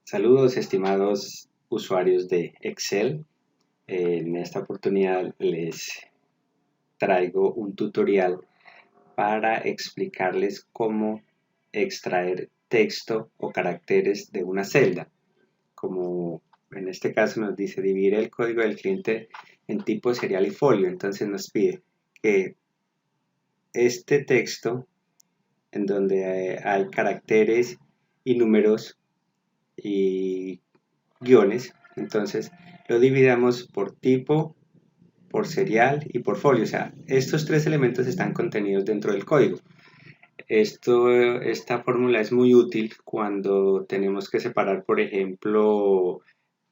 Saludos, estimados usuarios de Excel. En esta oportunidad les traigo un tutorial para explicarles cómo extraer texto o caracteres de una celda. Como en este caso nos dice dividir el código del cliente en tipo serial y folio. Entonces nos pide que este texto, en donde hay caracteres y números y guiones, entonces lo dividamos por tipo, por serial y por folio. O sea, estos tres elementos están contenidos dentro del código. Esta fórmula es muy útil cuando tenemos que separar, por ejemplo,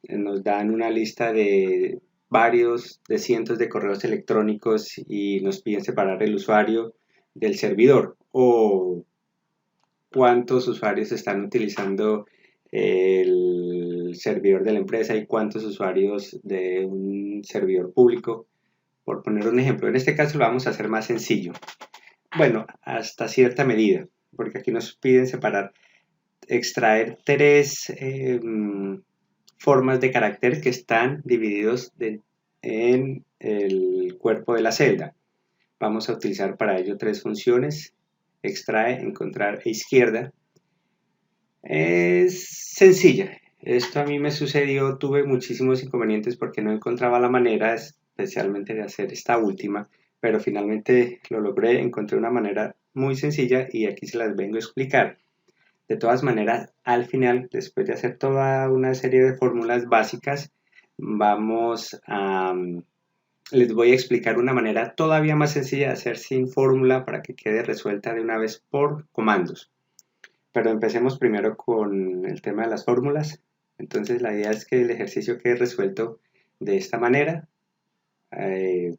nos dan una lista de de cientos de correos electrónicos y nos piden separar el usuario del servidor, o cuántos usuarios están utilizando el servidor de la empresa y cuántos usuarios de un servidor público, por poner un ejemplo. En este caso lo vamos a hacer más sencillo. Bueno, hasta cierta medida, porque aquí nos piden separar, extraer tres formas de carácter que están divididos en el cuerpo de la celda. Vamos a utilizar para ello tres funciones: extrae, encontrar e izquierda. Es sencilla. Esto a mí me sucedió, tuve muchísimos inconvenientes porque no encontraba la manera, especialmente de hacer esta última, pero finalmente lo logré, encontré una manera muy sencilla y aquí se las vengo a explicar. De todas maneras, al final, después de hacer toda una serie de fórmulas básicas, vamos a, les voy a explicar una manera todavía más sencilla de hacer sin fórmula para que quede resuelta de una vez por comandos. Pero empecemos primero con el tema de las fórmulas. Entonces la idea es que el ejercicio quede resuelto de esta manera. Eh,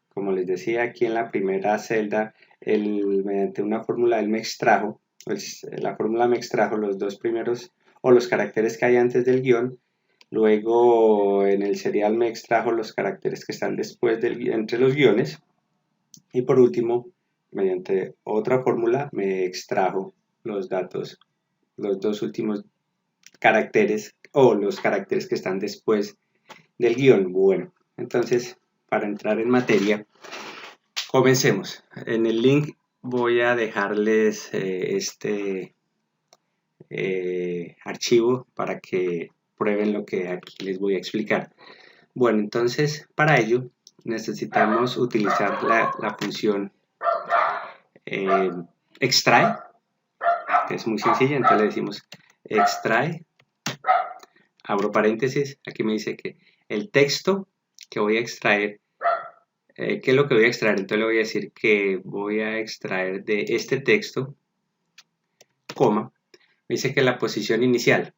Como les decía, aquí en la primera celda, mediante una fórmula él me extrajo, pues la fórmula me extrajo los dos primeros o los caracteres que hay antes del guión. Luego en el serial me extrajo los caracteres que están después entre los guiones. Y por último, mediante otra fórmula me extrajo los datos, los dos últimos caracteres o los caracteres que están después del guión. Bueno, entonces, para entrar en materia, comencemos. En el link voy a dejarles este archivo para que prueben lo que aquí les voy a explicar. Bueno, entonces para ello necesitamos utilizar la función eh, extrae, que es muy sencilla. Entonces le decimos extrae, abro paréntesis, aquí me dice que el texto que voy a extraer, ¿qué es lo que voy a extraer? Entonces le voy a decir que voy a extraer de este texto, coma, me dice que la posición inicial,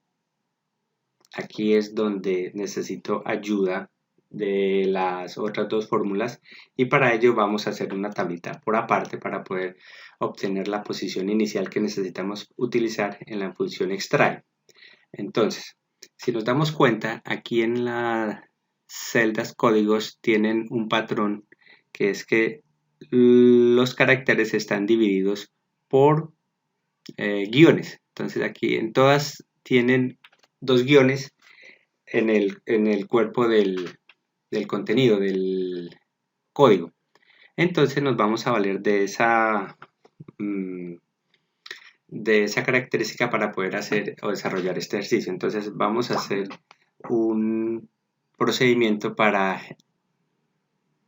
aquí es donde necesito ayuda de las otras dos fórmulas, y para ello vamos a hacer una tablita por aparte para poder obtener la posición inicial que necesitamos utilizar en la función extrae. Entonces, si nos damos cuenta, aquí en las celdas códigos tienen un patrón, que es que los caracteres están divididos por guiones. Entonces aquí en todas tienen dos guiones en el cuerpo del contenido, del código. Entonces nos vamos a valer de esa característica para poder hacer o desarrollar este ejercicio. Entonces vamos a hacer un procedimiento para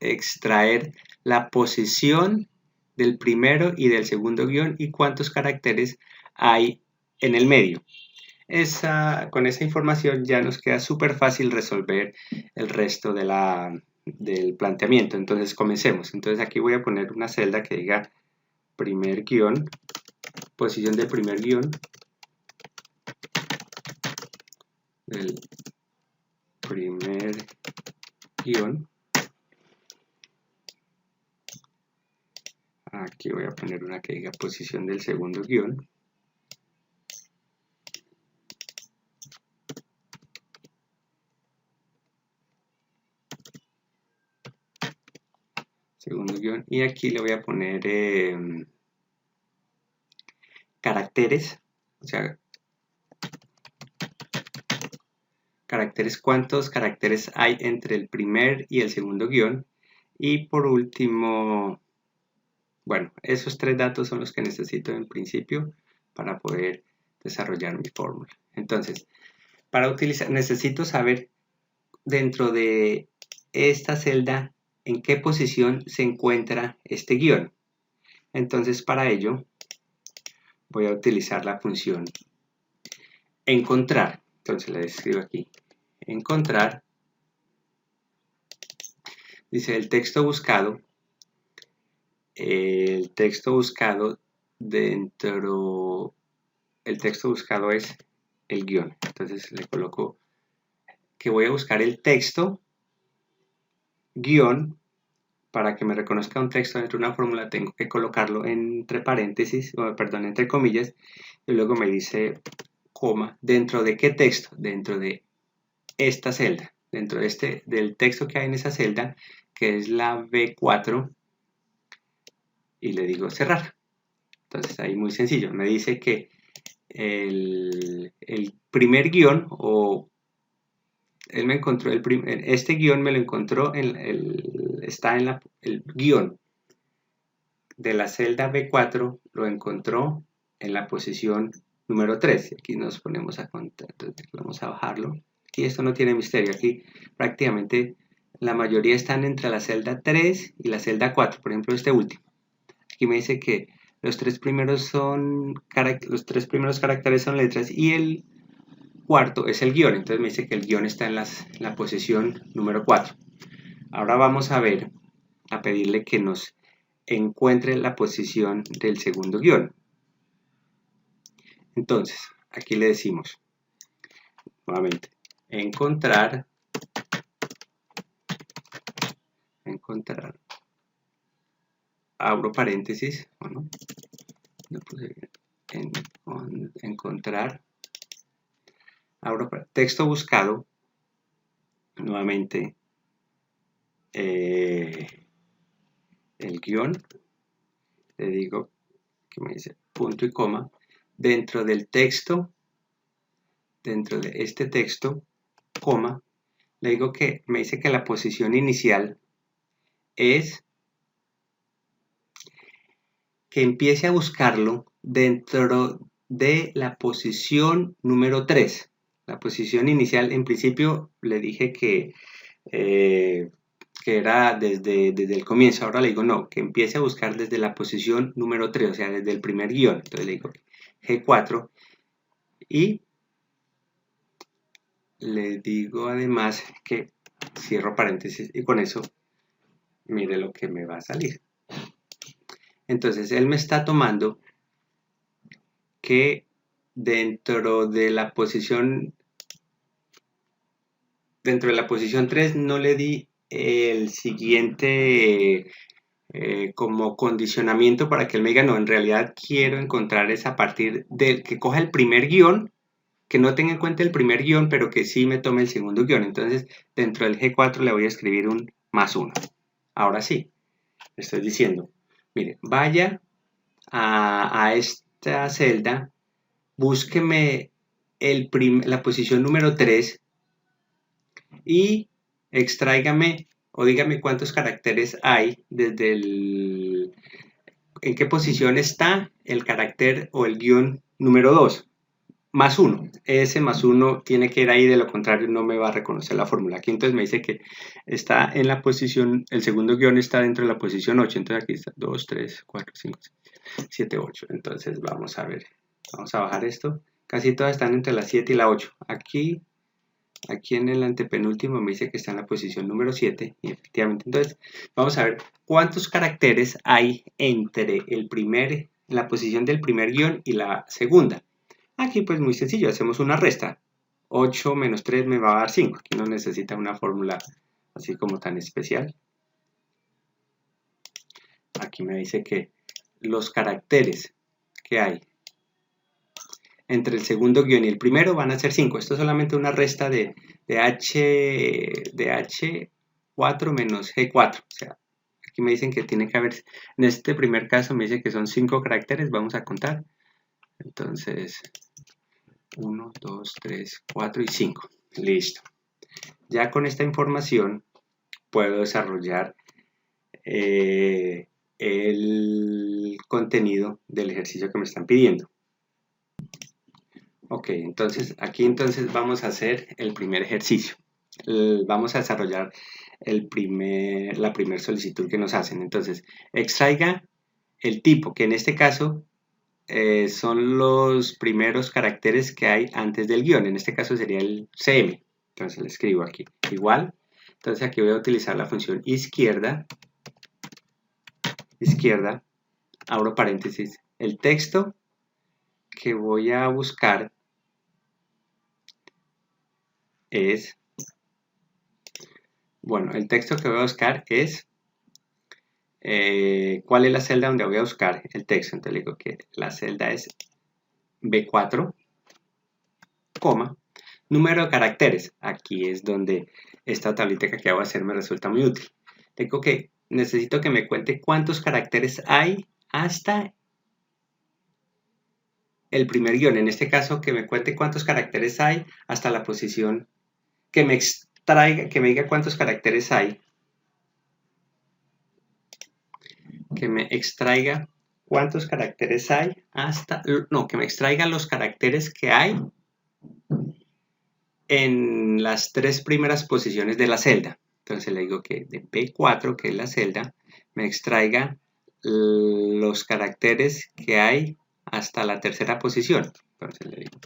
extraer la posición del primero y del segundo guión y cuántos caracteres hay en el medio. Con esa información ya nos queda súper fácil resolver el resto del planteamiento. Entonces comencemos. Entonces aquí voy a poner una celda que diga primer guión, posición del primer guión, del primer guión. Aquí voy a poner una que diga posición del segundo guión. Segundo guión. Y aquí le voy a poner caracteres, o sea, caracteres, cuántos caracteres hay entre el primer y el segundo guión. Y por último, bueno, esos 3 datos son los que necesito en principio para poder desarrollar mi fórmula. Entonces, para utilizar, necesito saber dentro de esta celda en qué posición se encuentra este guión. Entonces, para ello, voy a utilizar la función encontrar. Entonces, le escribo aquí, encontrar. Dice el texto buscado. El texto buscado es el guión. Entonces le coloco que voy a buscar el texto guión. Para que me reconozca un texto dentro de una fórmula tengo que colocarlo entre paréntesis, perdón, entre comillas, y luego me dice coma, ¿dentro de qué texto? Dentro de esta celda, dentro de del texto que hay en esa celda, que es la B4, y le digo cerrar. Entonces ahí muy sencillo, me dice que el primer guión, o él me encontró este guión me lo encontró está en el guión de la celda B4, lo encontró en la posición número 3. Aquí nos ponemos a contar, entonces vamos a bajarlo. Y esto no tiene misterio, aquí prácticamente la mayoría están entre la celda 3 y la celda 4, por ejemplo este último. Aquí me dice que los tres primeros caracteres son letras y el cuarto es el guión, entonces me dice que el guión está en la posición número 4. Ahora vamos a pedirle que nos encuentre la posición del segundo guión. Entonces, aquí le decimos, nuevamente, encontrar, abro paréntesis, bueno, no puse encontrar, abro texto buscado, nuevamente, el guión, le digo que me dice punto y coma, dentro del texto, dentro de este texto, coma, le digo que me dice que la posición inicial es que empiece a buscarlo dentro de la posición número 3. La posición inicial, en principio, le dije que era desde el comienzo. Ahora le digo no, que empiece a buscar desde la posición número 3, o sea, desde el primer guión. Entonces le digo G4 y le digo además que cierro paréntesis y con eso mire lo que me va a salir. Entonces él me está tomando que dentro de la posición 3 no le di el siguiente como condicionamiento para que él me diga no, en realidad quiero encontrar es a partir del que coja el primer guión, que no tenga en cuenta el primer guión, pero que sí me tome el segundo guión. Entonces dentro del G4 le voy a escribir un +1. Ahora sí, le estoy diciendo, mire, vaya a esta celda, búsqueme la posición número 3 y extráigame o dígame cuántos caracteres hay desde en qué posición está el carácter o el guión número 2. +1. Ese +1 tiene que ir ahí, de lo contrario no me va a reconocer la fórmula. Aquí entonces me dice que está en la posición, el segundo guión está dentro de la posición 8. Entonces aquí está 2, 3, 4, 5, 7, 8. Entonces vamos a ver, vamos a bajar esto. Casi todas están entre la 7 y la 8. Aquí en el antepenúltimo me dice que está en la posición número 7 y efectivamente. Entonces vamos a ver cuántos caracteres hay entre la posición del primer guión y la segunda. Aquí pues muy sencillo, hacemos una resta. 8 menos 3 me va a dar 5. Aquí no necesita una fórmula así como tan especial. Aquí me dice que los caracteres que hay entre el segundo guión y el primero van a ser 5. Esto es solamente una resta de H4 menos G4. O sea, aquí me dicen que tiene que haber, en este primer caso me dice que son 5 caracteres, vamos a contar. Entonces, 1, 2, 3, 4 y 5. Listo. Ya con esta información puedo desarrollar el contenido del ejercicio que me están pidiendo. Ok, entonces aquí vamos a hacer el primer ejercicio. Vamos a desarrollar la primera solicitud que nos hacen. Entonces, extraiga el tipo, que en este caso son los primeros caracteres que hay antes del guión. En este caso sería el CM. Entonces le escribo aquí igual. Entonces aquí voy a utilizar la función izquierda, abro paréntesis. El texto que voy a buscar es, bueno, el texto que voy a buscar es, ¿cuál es la celda donde voy a buscar el texto? Entonces le digo que la celda es B4, coma, número de caracteres. Aquí es donde esta tablita que acabo de hacer me resulta muy útil. Tengo que, necesito que me cuente cuántos caracteres hay hasta el primer guión. En este caso, que me cuente cuántos caracteres hay hasta la posición, que me extraiga, que me diga cuántos caracteres hay, que me extraiga cuántos caracteres hay hasta, no, que me extraiga los caracteres que hay en las tres primeras posiciones de la celda. Entonces le digo que de P4, que es la celda, me extraiga los caracteres que hay hasta la tercera posición. Entonces le digo.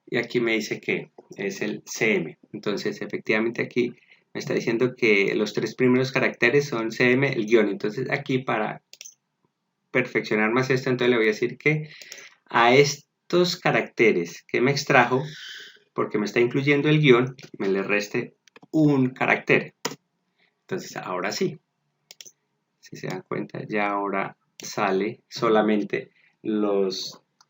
Y aquí me dice que es el CM. Entonces efectivamente aquí me está diciendo que los tres primeros caracteres son CM, el guión. Entonces aquí para perfeccionar más esto, entonces le voy a decir que a estos caracteres que me extrajo, porque me está incluyendo el guión, me le reste un carácter. Entonces ahora sí, si se dan cuenta, ya ahora sale solamente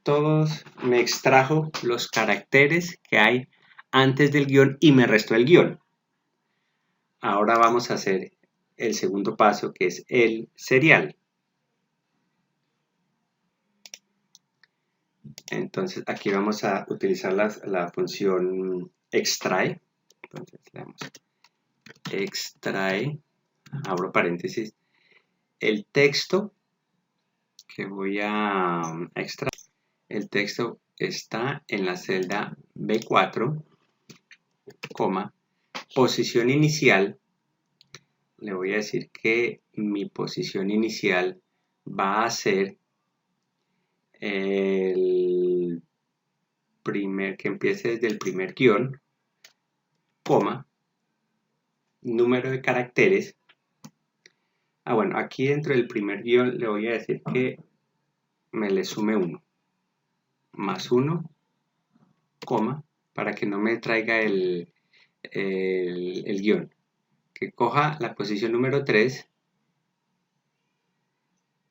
todos me extrajo los caracteres que hay antes del guión y me restó el guión. Ahora vamos a hacer el segundo paso, que es el serial. Entonces aquí vamos a utilizar la función extrae. Entonces le damos extrae, abro paréntesis, el texto que voy a extraer. El texto está en la celda B4, coma, posición inicial. Le voy a decir que mi posición inicial va a ser el primer, que empiece desde el primer guión, coma, número de caracteres. Bueno, aquí dentro del primer guión le voy a decir que me le sume 1, más 1, coma, para que no me traiga el guión. Que coja la posición número 3,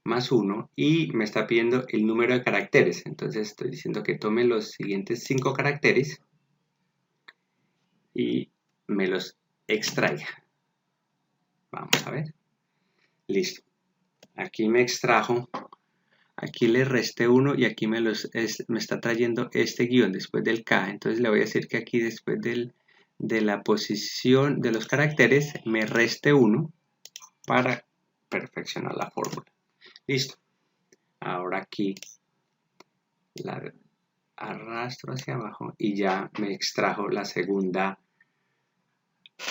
más 1, y me está pidiendo el número de caracteres. Entonces estoy diciendo que tome los siguientes 5 caracteres y me los extraiga. Vamos a ver. Listo. Aquí me extrajo, aquí le resté 1 y aquí me está trayendo este guión después del K. Entonces le voy a decir que aquí después de la posición de los caracteres me reste 1 para perfeccionar la fórmula. Listo. Ahora aquí la arrastro hacia abajo y ya me extrajo la segunda,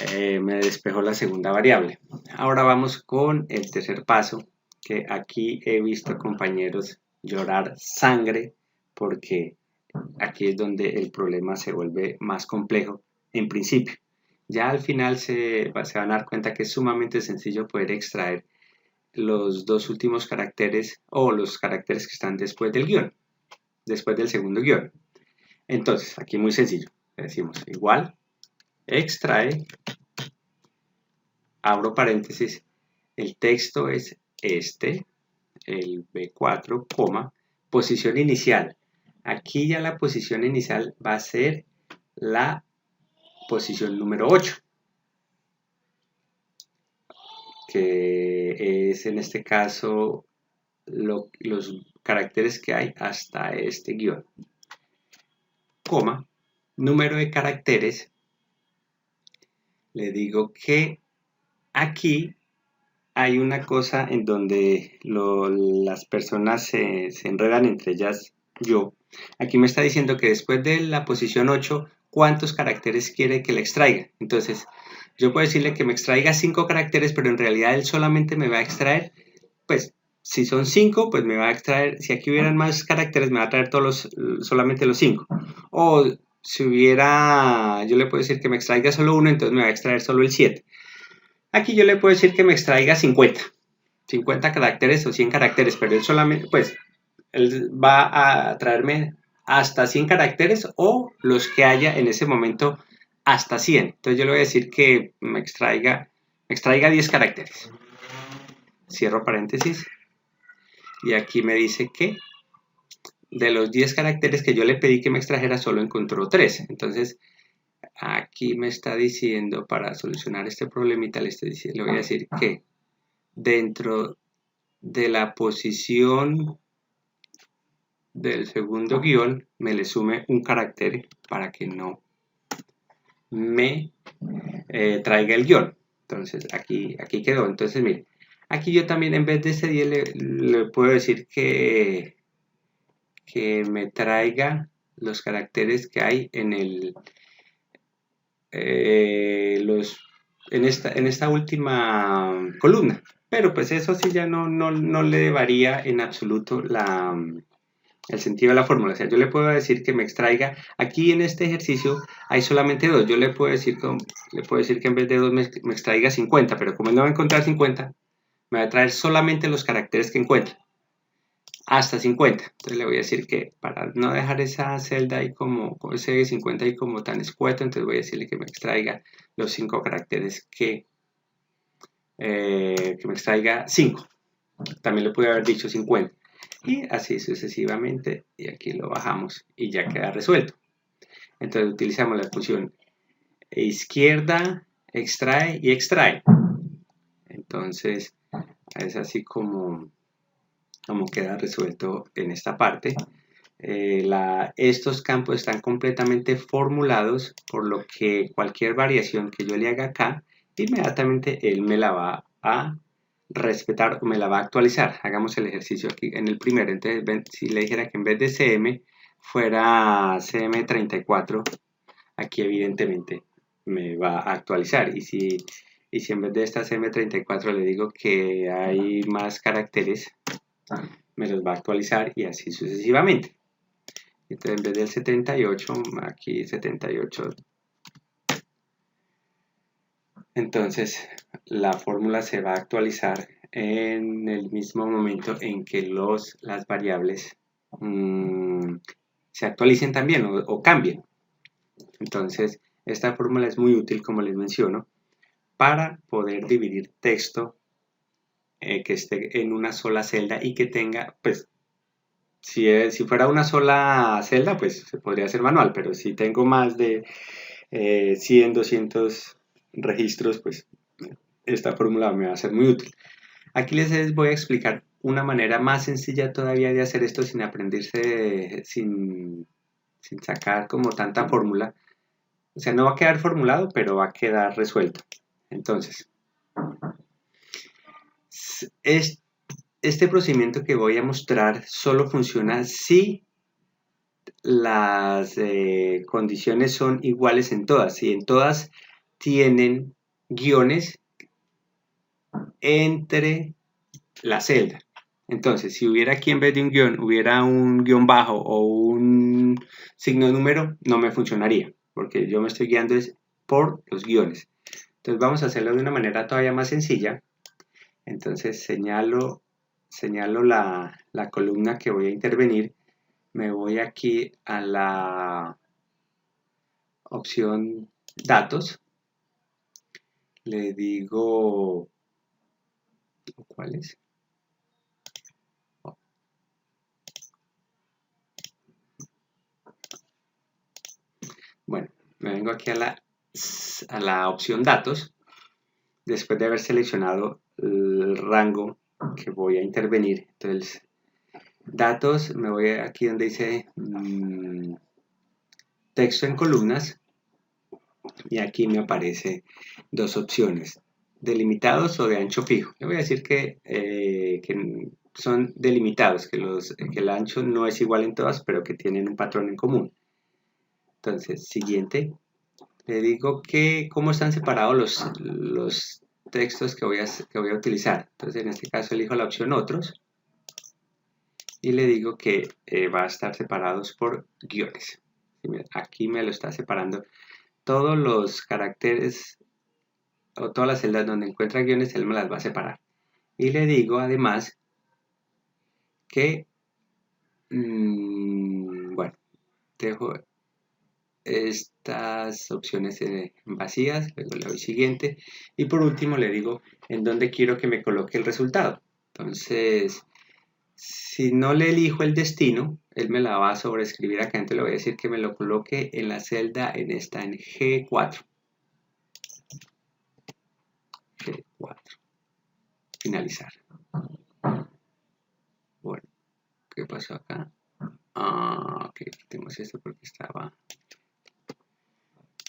me despejó la segunda variable. Ahora vamos con el tercer paso, que aquí he visto compañeros llorar sangre porque aquí es donde el problema se vuelve más complejo en principio. Ya al final se van a dar cuenta que es sumamente sencillo poder extraer los dos últimos caracteres o los caracteres que están después del guión, después del segundo guión. Entonces, aquí muy sencillo, le decimos igual, extrae, abro paréntesis, el texto es este, el B4, coma, posición inicial. Aquí ya la posición inicial va a ser la posición número 8, que es en este caso los caracteres que hay hasta este guión, coma, número de caracteres le digo que aquí hay una cosa en donde las personas se enredan entre ellas yo. Aquí me está diciendo que después de la posición 8, ¿cuántos caracteres quiere que le extraiga? Entonces, yo puedo decirle que me extraiga 5 caracteres, pero en realidad él solamente me va a extraer, pues, si son 5, pues me va a extraer, si aquí hubieran más caracteres, me va a traer solamente los 5. O si hubiera, yo le puedo decir que me extraiga solo uno, entonces me va a extraer solo el 7. Aquí yo le puedo decir que me extraiga 50 caracteres o 100 caracteres, pero él solamente, pues, él va a traerme hasta 100 caracteres o los que haya en ese momento hasta 100. Entonces yo le voy a decir que me extraiga 10 caracteres. Cierro paréntesis. Y aquí me dice que de los 10 caracteres que yo le pedí que me extrajera, solo encontró 3. Entonces, aquí me está diciendo, para solucionar este problemita, le voy a decir que dentro de la posición del segundo guión me le sume un carácter para que no me traiga el guión. Entonces aquí quedó. Entonces mire, aquí yo también en vez de ese 10 le puedo decir que me traiga los caracteres que hay en el en esta última columna. Pero pues eso sí ya no le varía en absoluto el sentido de la fórmula. O sea, yo le puedo decir que me extraiga, aquí en este ejercicio hay solamente 2, yo le puedo decir que en vez de 2 me extraiga 50, pero como él no va a encontrar 50, me va a traer solamente los caracteres que encuentra, hasta 50. Entonces le voy a decir que para no dejar esa celda ahí como ese 50 ahí como tan escueto, entonces voy a decirle que me extraiga los 5 caracteres que me extraiga 5. También le pude haber dicho 50. Y así sucesivamente, y aquí lo bajamos y ya queda resuelto. Entonces utilizamos la función izquierda, extrae y extrae. Entonces es así como queda resuelto en esta parte. Estos campos están completamente formulados, por lo que cualquier variación que yo le haga acá, inmediatamente él me la va a respetar o me la va a actualizar. Hagamos el ejercicio aquí en el primero. Entonces, si le dijera que en vez de CM fuera CM34, aquí evidentemente me va a actualizar. Y si en vez de esta CM34 le digo que hay más caracteres, me los va a actualizar y así sucesivamente. Entonces, en vez del 78, aquí 78. Entonces, la fórmula se va a actualizar en el mismo momento en que las variables se actualicen también o cambien. Entonces, esta fórmula es muy útil, como les menciono, para poder dividir texto que esté en una sola celda y que tenga, pues, si fuera una sola celda, pues se podría hacer manual, pero si tengo más de 100, 200 registros, pues esta fórmula me va a ser muy útil. Aquí les voy a explicar una manera más sencilla todavía de hacer esto sin aprenderse, sin sacar como tanta fórmula. O sea, no va a quedar formulado, pero va a quedar resuelto. Entonces, este procedimiento que voy a mostrar solo funciona si las condiciones son iguales en todas. Si en todas tienen guiones entre la celda. Entonces, si hubiera aquí en vez de un guión, hubiera un guión bajo o un signo de número, no me funcionaría, porque yo me estoy guiando es por los guiones. Entonces vamos a hacerlo de una manera todavía más sencilla. Entonces señalo la columna que voy a intervenir. Me voy aquí a la opción datos. Le digo, ¿cuál es? Bueno, me vengo aquí a la opción datos. Después de haber seleccionado el rango que voy a intervenir, entonces datos, me voy aquí donde dice texto en columnas y aquí me aparece dos opciones, delimitados o de ancho fijo. Le voy a decir que son delimitados, que el ancho no es igual en todas, pero que tienen un patrón en común. Entonces, siguiente, le digo que cómo están separados los textos que voy a utilizar. Entonces, en este caso elijo la opción otros y le digo que va a estar separados por guiones. Aquí me lo está separando. Todos los caracteres o todas las celdas donde encuentra guiones, él me las va a separar. Y le digo además que, bueno, dejo estas opciones vacías, luego le doy siguiente y por último le digo en dónde quiero que me coloque el resultado. Entonces, si no le elijo el destino, él me la va a sobreescribir acá, entonces le voy a decir que me lo coloque en la celda, en G4. G4. Finalizar. Bueno, ¿qué pasó acá? Ok, quitemos esto porque estaba...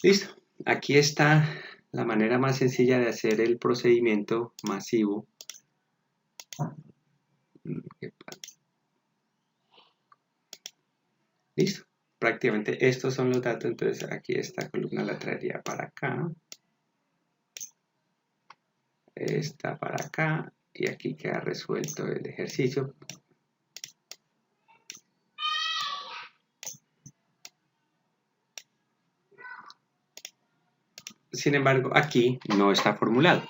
Listo. Aquí está la manera más sencilla de hacer el procedimiento masivo. Listo. Prácticamente estos son los datos, entonces aquí esta columna la traería para acá. Esta para acá y aquí queda resuelto el ejercicio. Sin embargo, aquí no está formulado.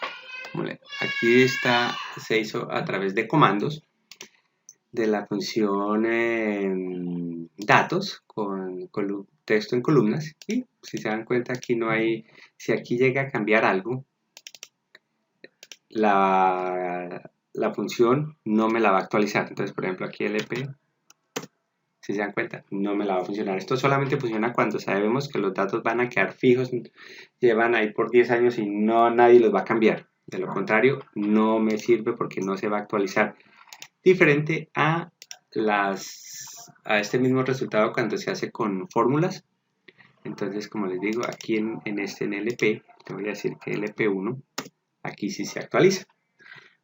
Aquí se hizo a través de comandos de la función datos con texto en columnas y si se dan cuenta aquí no hay, si aquí llega a cambiar algo, la función no me la va a actualizar. Entonces, por ejemplo, aquí LP, si se dan cuenta, no me la va a funcionar. Esto solamente funciona cuando sabemos que los datos van a quedar fijos, llevan ahí por 10 años y nadie los va a cambiar. De lo contrario, no me sirve porque no se va a actualizar. Diferente a este mismo resultado cuando se hace con fórmulas. Entonces, como les digo, aquí en LP, te voy a decir que LP1, aquí sí se actualiza.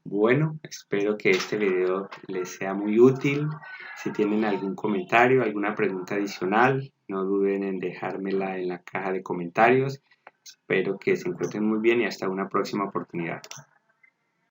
Bueno, espero que este video les sea muy útil. Si tienen algún comentario, alguna pregunta adicional, no duden en dejármela en la caja de comentarios. Espero que se encuentren muy bien y hasta una próxima oportunidad.